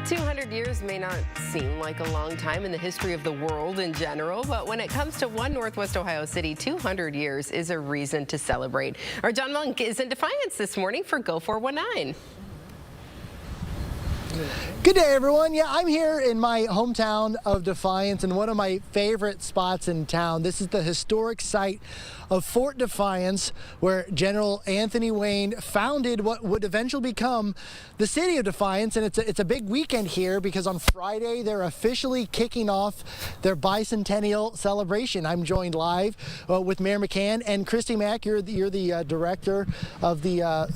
200 years may not seem like a long time in the history of the world in general, but when it comes to one Northwest Ohio city, 200 years is a reason to celebrate. Our Jon Monk is in Defiance this morning for Go 419. Good day, everyone. Yeah, I'm here in my hometown of Defiance in one of my favorite spots in town. This is the historic site of Fort Defiance, where General Anthony Wayne founded what would eventually become the city of Defiance. And it's a big weekend here because on Friday they're officially kicking off their Bicentennial celebration. I'm joined live with Mayor McCann and Kristie Mack. You're the director of the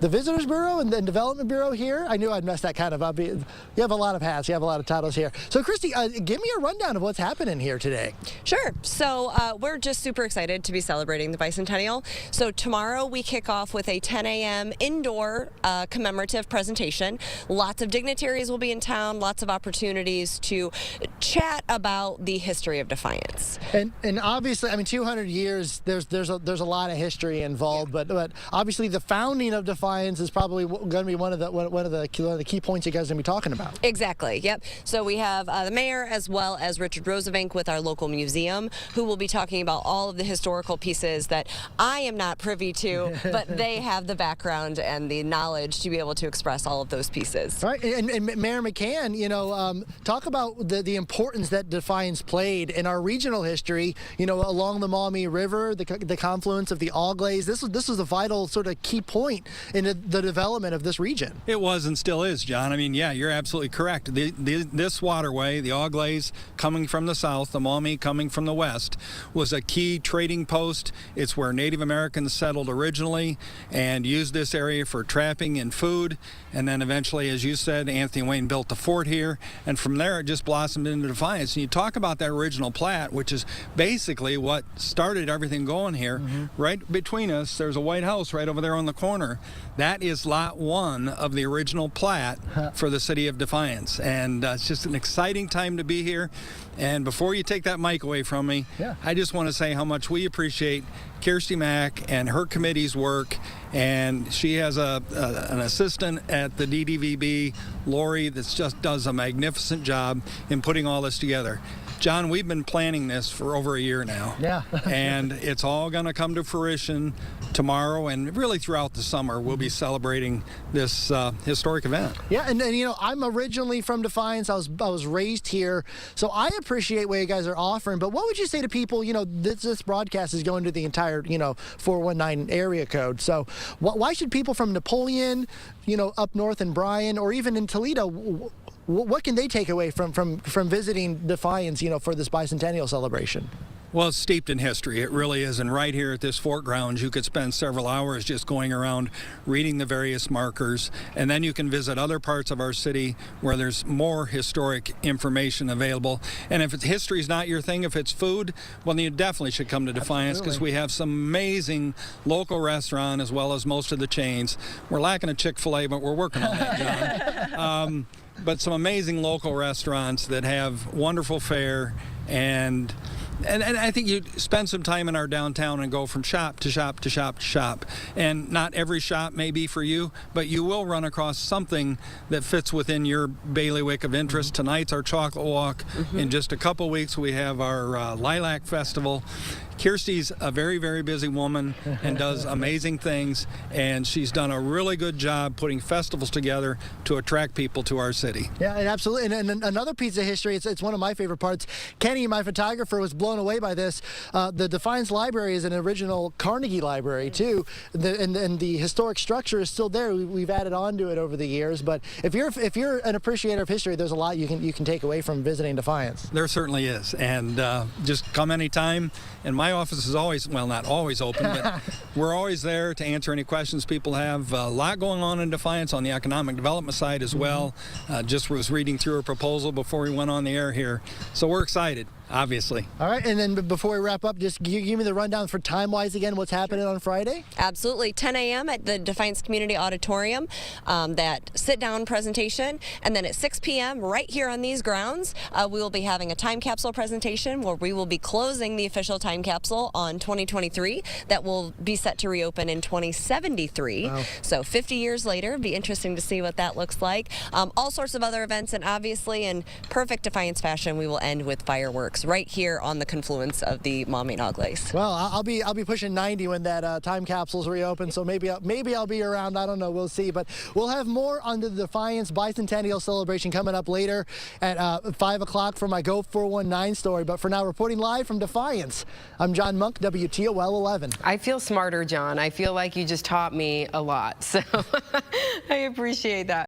Visitors Bureau and the Development Bureau here. I knew I'd mess that kind of up. You have a lot of hats. You have a lot of titles here. So, Kristie, give me a rundown of what's happening here today. Sure. So we're just super excited to be celebrating the Bicentennial. So tomorrow we kick off with a 10 a.m. indoor commemorative presentation. Lots of dignitaries will be in town. Lots of opportunities to chat about the history of Defiance. And obviously, I mean, 200 years. There's a lot of history involved, yeah. but obviously the founding of Defiance is probably going to be one of the key points you guys are going to be talking about. Exactly. Yep. So we have the mayor as well as Richard Rosevank with our local museum, who will be talking about all of the historical pieces that I am not privy to, but they have the background and the knowledge to be able to express all of those pieces. All right. And Mayor McCann, you know, talk about the importance that Defiance played in our regional history. You know, along the Maumee River, the confluence of the Allglaze. This was a vital sort of key point in the development of this region. It was and still is, John. I mean, yeah, you're absolutely correct. This waterway, the Allglaze coming from the south, the Maumee coming from the west, was a key trading post. It's where Native Americans settled originally and used this area for trapping and food. And then eventually, as you said, Anthony Wayne built the fort here. And from there, it just blossomed into Defiance. And you talk about that original plat, which is basically what started everything going here. Mm-hmm. Right between us, there's a white house right over there on the corner. That is lot 1 of the original plat for the city of Defiance. And it's just an exciting time to be here. And before you take that mic away from me, yeah, I just want to say how much we appreciate Kristie Mack and her committee's work. And she has an assistant at the DDVB, Lori, that just does a magnificent job in putting all this together. John, we've been planning this for over a year now. Yeah. And it's all going to come to fruition tomorrow, and really throughout the summer we'll be celebrating this historic event. Yeah, and you know, I'm originally from Defiance. I was raised here, so I appreciate what you guys are offering. But what would you say to people? You know, this broadcast is going to the entire 419 area code. So why should people from Napoleon, up north in Bryan, or even in Toledo, what can they take away from visiting Defiance, for this bicentennial celebration? Well, it's steeped in history. It really is. And right here at this fort grounds, you could spend several hours just going around reading the various markers. And then you can visit other parts of our city where there's more historic information available. And if history is not your thing, if it's food, well, then you definitely should come to Defiance, because we have some amazing local restaurant as well as most of the chains. We're lacking a Chick-fil-A, but we're working on that, John. But some amazing local restaurants that have wonderful fare, and I think you spend some time in our downtown and go from shop to shop to shop to shop. And not every shop may be for you, but you will run across something that fits within your bailiwick of interest. Mm-hmm. Tonight's our chocolate walk. Mm-hmm. In just a couple weeks, we have our Lilac Festival. Kirstie's a very, very busy woman and does amazing things, and she's done a really good job putting festivals together to attract people to our city. Yeah, and absolutely. And another piece of history, it's one of my favorite parts. Kenny, my photographer, was blown away by this. The Defiance Library is an original Carnegie library, too, and the historic structure is still there. We've added on to it over the years, but if you're an appreciator of history, there's a lot you can take away from visiting Defiance. There certainly is, and just come anytime. And my office is always, well, not always open, but we're always there to answer any questions people have. A lot going on in Defiance on the economic development side as well. Just was reading through a proposal before we went on the air here. So we're excited. obviously. All right, and then before we wrap up, just give me the rundown for time-wise again, what's happening on Friday? Absolutely. 10 a.m. at the Defiance Community Auditorium, that sit-down presentation. And then at 6 p.m. right here on these grounds, we will be having a time capsule presentation where we will be closing the official time capsule on 2023 that will be set to reopen in 2073. Wow. So 50 years later, it'll be interesting to see what that looks like. All sorts of other events, and obviously in perfect Defiance fashion, we will end with fireworks right here on the confluence of the Maumee and Auglaize. Well, I'll be pushing 90 when that time capsule's reopen, so maybe I'll be around. I don't know. We'll see. But we'll have more on the Defiance Bicentennial celebration coming up later at 5 o'clock for my Go 419 story. But for now, reporting live from Defiance, I'm Jon Monk, WTOL 11. I feel smarter, John. I feel like you just taught me a lot. So I appreciate that.